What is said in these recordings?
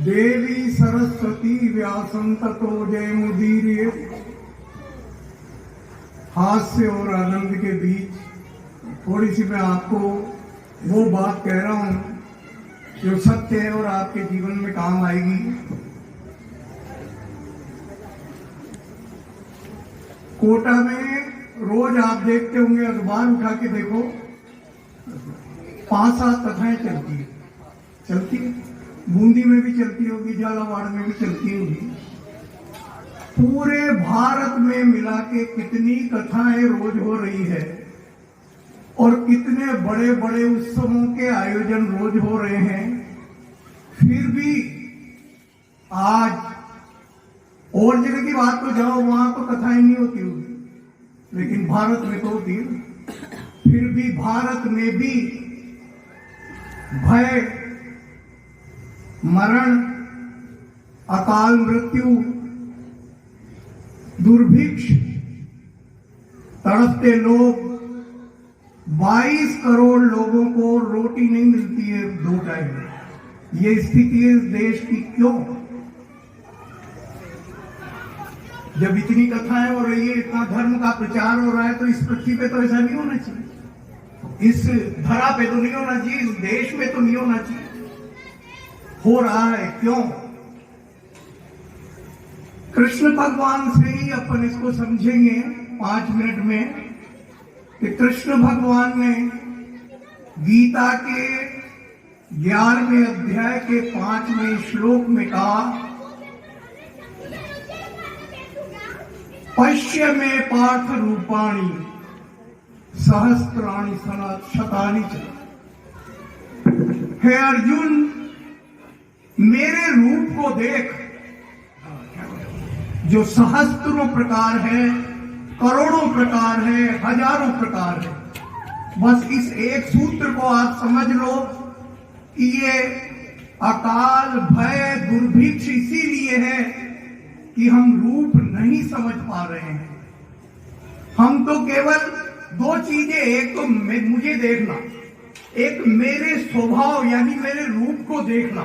देवी सरस्वती व्यासं ततो जयमुदीरये। हास्य और आनंद के बीच थोड़ी सी मैं आपको वो बात कह रहा हूं जो सत्य है और आपके जीवन में काम आएगी। कोटा में रोज आप देखते होंगे, अखबार उठा के देखो, 5-7 कथाएं चलती बूंदी में भी चलती होगी, झालावाड़ में भी चलती होगी। पूरे भारत में मिला के कितनी कथाएं रोज हो रही है और कितने बड़े बड़े उत्सवों के आयोजन रोज हो रहे हैं, फिर भी आज और जगह की बात तो जाओ, वहां तो कथाएं नहीं होती होगी, लेकिन भारत में तो होती है। फिर भी भारत में भी भय, मरण, अकाल मृत्यु, दुर्भिक्ष, तड़पते लोग, 22 करोड़ लोगों को रोटी नहीं मिलती है 2 टाइम। ये स्थिति है इस देश की क्यों? जब इतनी कथाएं हो रही है, इतना धर्म का प्रचार हो रहा है, तो इस पृथ्वी पे तो ऐसा नहीं होना चाहिए, इस धरा पे तो नहीं होना चाहिए, इस देश में तो नहीं होना चाहिए। हो रहा है क्यों? कृष्ण भगवान से ही अपन इसको समझेंगे 5 मिनट में कि कृष्ण भगवान ने गीता के 11वें अध्याय के 5वें श्लोक में कहा, पश्य में पार्थ रूपाणी सहस्त्राणि शतानि च। हे अर्जुन, मेरे रूप को देख, जो सहस्त्रों प्रकार है, करोड़ों प्रकार है, हजारों प्रकार है। बस इस एक सूत्र को आप समझ लो कि ये अकाल, भय, दुर्भिक्ष इसीलिए है कि हम रूप नहीं समझ पा रहे हैं। हम तो केवल 2 चीजें, एक तो मुझे देखना, एक मेरे स्वभाव यानी मेरे रूप को देखना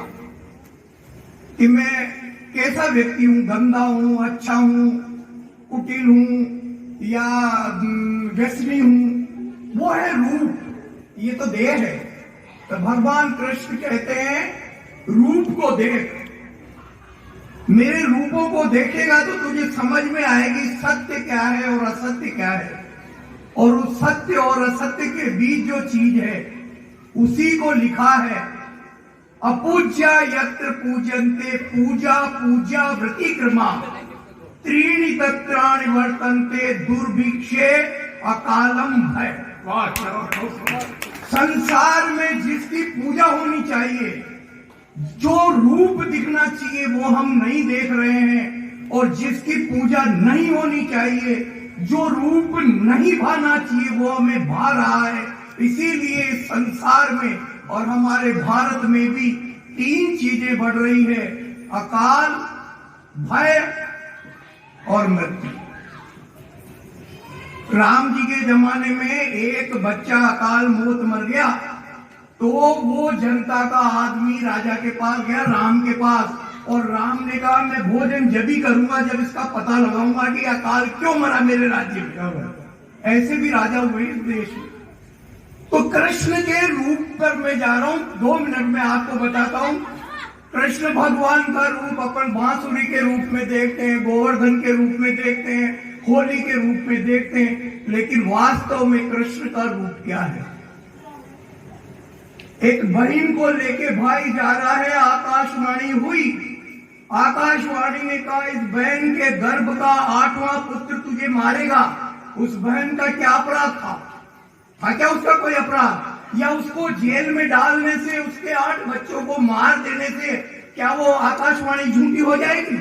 कि मैं कैसा व्यक्ति हूं, गंदा हूं, अच्छा हूं, कुटिल हूं या व्यसनी हूं, वो है रूप, ये तो देह है। तो भगवान कृष्ण कहते हैं रूप को देख, मेरे रूपों को देखेगा तो तुझे समझ में आएगी सत्य क्या है और असत्य क्या है, और उस सत्य और असत्य के बीच जो चीज है उसी को लिखा है, अपूज्या यत्र पूजन्ते पूजा पूजा वृतिक्रमा त्रीणि तत्राणि वर्तन्ते दुर्भिक्षे अकालम भय। संसार में जिसकी पूजा होनी चाहिए, जो रूप दिखना चाहिए वो हम नहीं देख रहे हैं, और जिसकी पूजा नहीं होनी चाहिए, जो रूप नहीं भाना चाहिए वो हमें भा रहा है। इसीलिए संसार में और हमारे भारत में भी 3 चीजें बढ़ रही है, अकाल, भय और मृत्यु। राम जी के जमाने में एक बच्चा अकाल मौत मर गया तो वो जनता का आदमी राजा के पास गया, राम के पास, और राम ने कहा मैं भोजन जब ही करूंगा जब इसका पता लगाऊंगा कि अकाल क्यों मरा मेरे राज्य में। ऐसे भी राजा हुए इस देश में। तो कृष्ण के रूप पर मैं जा रहा हूं, 2 मिनट में आपको बताता हूं। कृष्ण भगवान का रूप अपन बांसुरी के रूप में देखते हैं, गोवर्धन के रूप में देखते हैं, होली के रूप में देखते हैं, लेकिन वास्तव में कृष्ण का रूप क्या है? एक बहन को लेके भाई जा रहा है, आकाशवाणी हुई, आकाशवाणी ने कहा इस बहन के गर्भ का 8वां पुत्र तुझे मारेगा। उस बहन का क्या अपराध था क्या उसका कोई अपराध? या उसको जेल में डालने से, उसके 8 बच्चों को मार देने से क्या वो आकाशवाणी झूठी हो जाएगी?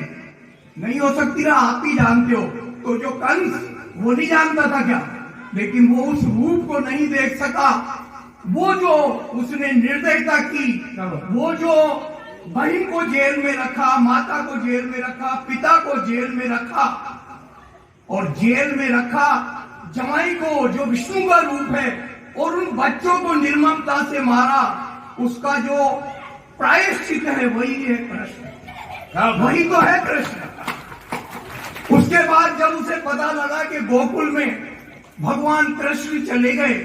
नहीं हो सकती ना, आप ही जानते हो। तो जो कंस, वो नहीं जानता था क्या? लेकिन वो उस रूप को नहीं देख सका। वो जो उसने निर्दयता की, वो जो बहन को जेल में रखा, माता को जेल में रखा, पिता को जेल में रखा, और जेल में रखा जमाई को जो विष्णु का रूप है, और उन बच्चों को निर्ममता से मारा। उसका जो प्रायश्चित है, वही है कृष्ण, वही तो है कृष्ण। उसके बाद जब उसे पता लगा कि गोकुल में भगवान कृष्ण चले गए,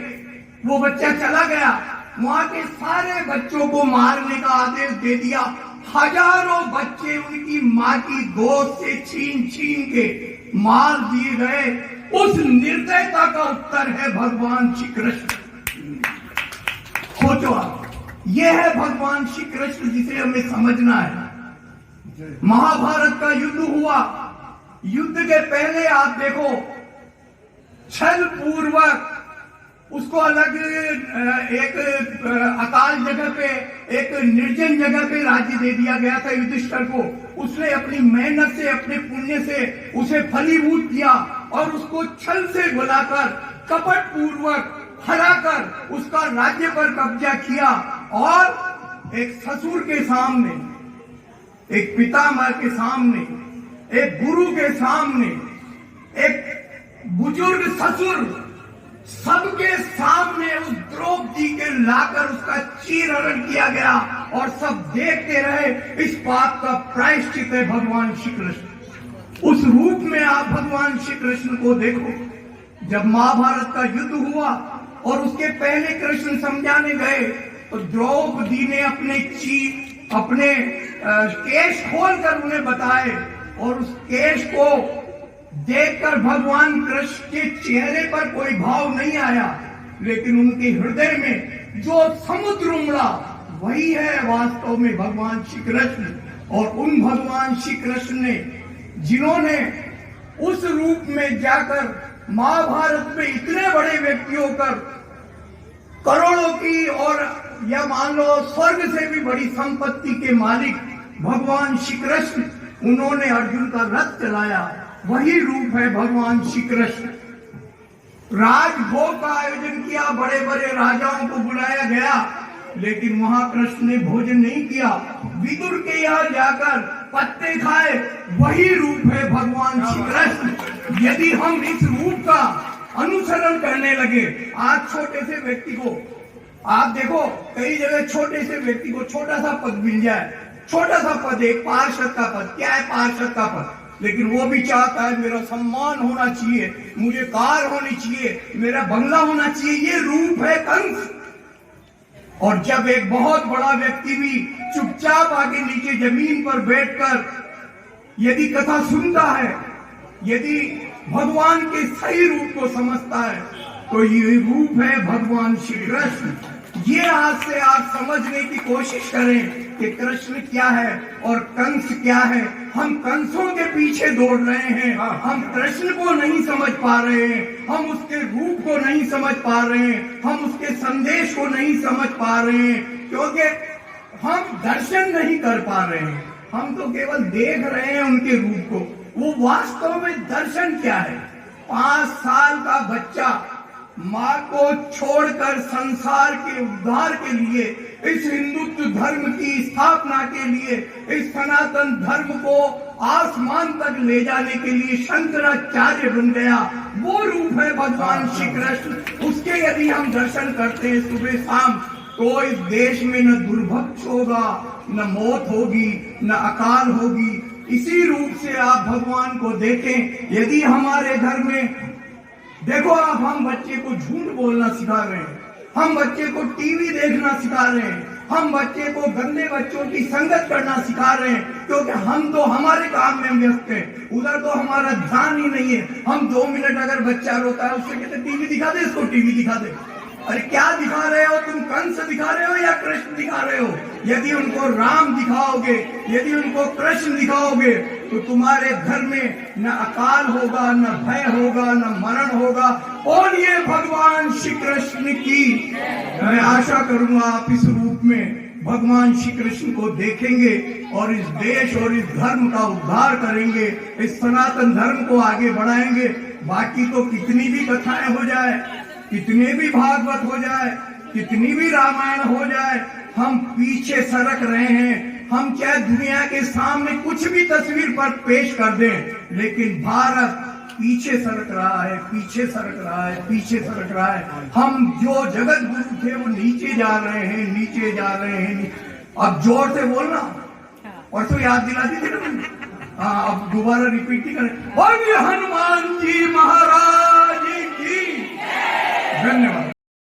वो बच्चा चला गया, वहां के सारे बच्चों को मारने का आदेश दे दिया। हजारों बच्चे उनकी माँ की गोद से छीन छीन के मार दिए गए। उस निर्दयता का उत्तर है भगवान श्री कृष्ण। सोचो आप, ये है भगवान श्री कृष्ण जिसे हमें समझना है। महाभारत का युद्ध हुआ, युद्ध के पहले आप देखो, छल पूर्वक उसको अलग एक अकाल जगह पे, एक निर्जन जगह पे राज्य दे दिया गया था युधिष्ठिर को। उसने अपनी मेहनत से, अपने पुण्य से उसे फलीभूत किया और उसको छल से बुलाकर, कपट पूर्वक हराकर उसका राज्य पर कब्जा किया। और एक ससुर के सामने, एक पितामह के सामने, एक गुरु के सामने, एक बुजुर्ग ससुर, सबके सामने उस द्रौपदी के लाकर उसका चीरहरण किया गया और सब देखते रहे। इस पाप का प्रायश्चित है भगवान श्री कृष्ण। उस रूप में आप भगवान श्री कृष्ण को देखो। जब महाभारत का युद्ध हुआ और उसके पहले कृष्ण समझाने गए तो द्रौपदी ने अपने केश खोलकर उन्हें बताए और उस केश को देखकर भगवान कृष्ण के चेहरे पर कोई भाव नहीं आया, लेकिन उनके हृदय में जो समुद्र उमड़ा वही है वास्तव में भगवान श्री कृष्ण। और उन भगवान श्री कृष्ण ने, जिन्होंने उस रूप में जाकर महाभारत में इतने बड़े व्यक्ति होकर करोड़ों की और या मान लो स्वर्ग से भी बड़ी संपत्ति के मालिक भगवान श्री कृष्ण, उन्होंने अर्जुन का रथ चलाया, वही रूप है भगवान श्री कृष्ण। राजभोग का आयोजन किया, बड़े बड़े राजाओं को बुलाया गया, लेकिन वहां कृष्ण ने भोजन नहीं किया। विदुर के यहाँ जाकर पत्ते खाए, वही रूप है भगवान श्री कृष्ण। यदि हम इस रूप का अनुसरण करने लगे, आज छोटे से व्यक्ति को आप देखो, कई जगह छोटे से व्यक्ति को छोटा सा पद मिल जाए, छोटा सा पद, एक पार्षद का पद, क्या है पार्षद का पद, लेकिन वो भी चाहता है मेरा सम्मान होना चाहिए, मुझे कार होनी चाहिए, मेरा बंगला होना चाहिए। ये रूप है कंस। और जब एक बहुत बड़ा व्यक्ति भी चुपचाप आगे नीचे जमीन पर बैठकर यदि कथा सुनता है, यदि भगवान के सही रूप को समझता है, तो ये रूप है भगवान श्री कृष्ण। ये आज से आप समझने की कोशिश करें कि कृष्ण क्या है और कंस क्या है। हम कंसों के पीछे दौड़ रहे हैं, हम कृष्ण को नहीं समझ पा रहे हैं, हम उसके रूप को नहीं समझ पा रहे हैं, हम उसके संदेश को नहीं समझ पा रहे हैं, क्योंकि हम दर्शन नहीं कर पा रहे हैं। हम तो केवल देख रहे हैं उनके रूप को, वो वास्तव में दर्शन क्या है। 5 साल का बच्चा माँ को छोड़कर संसार के उद्धार के लिए, इस हिंदुत्व धर्म की स्थापना के लिए, इस सनातन धर्म को आसमान तक ले जाने के लिए शंकराचार्य बन गया। वो रूप है भगवान श्री कृष्ण। उसके यदि हम दर्शन करते हैं सुबह शाम, तो इस देश में न दुर्भिक्ष होगा, न मौत होगी, न अकाल होगी। इसी रूप से आप भगवान को देखें। यदि हमारे घर में देखो आप, हम बच्चे को झूठ बोलना सिखा रहे हैं, हम बच्चे को टीवी देखना सिखा रहे हैं, हम बच्चे को गंदे बच्चों की संगत करना सिखा रहे हैं, क्योंकि हम तो हमारे काम में व्यस्त हैं, उधर तो हमारा ध्यान ही नहीं है। हम 2 मिनट अगर बच्चा रोता है, उससे कहते टीवी दिखा दे, इसको टीवी दिखा दे। अरे क्या दिखा रहे हो तुम? कंस दिखा रहे हो या कृष्ण दिखा रहे हो? यदि उनको राम दिखाओगे, यदि उनको कृष्ण दिखाओगे, तो तुम्हारे घर में न अकाल होगा, न भय होगा, न मरण होगा। और ये भगवान श्री कृष्ण की मैं आशा करूंगा आप इस रूप में भगवान श्री कृष्ण को देखेंगे और इस देश और इस धर्म का उद्धार करेंगे, इस सनातन धर्म को आगे बढ़ाएंगे। बाकी तो कितनी भी कथाएं हो जाए, कितने भी भागवत हो जाए, कितनी भी रामायण हो जाए, हम पीछे सरक रहे हैं। हम चाहे दुनिया के सामने कुछ भी तस्वीर पर पेश कर दें, लेकिन भारत पीछे सरक रहा है, पीछे सरक रहा है, पीछे सरक रहा है। हम जो जगत गुरु थे वो नीचे जा रहे हैं, नीचे जा रहे हैं। अब जोर से बोलना, और तो याद दिला दी थी ना मैंने। हाँ, अब दोबारा रिपीट नहीं करें। बोलिए हनुमान जी महाराज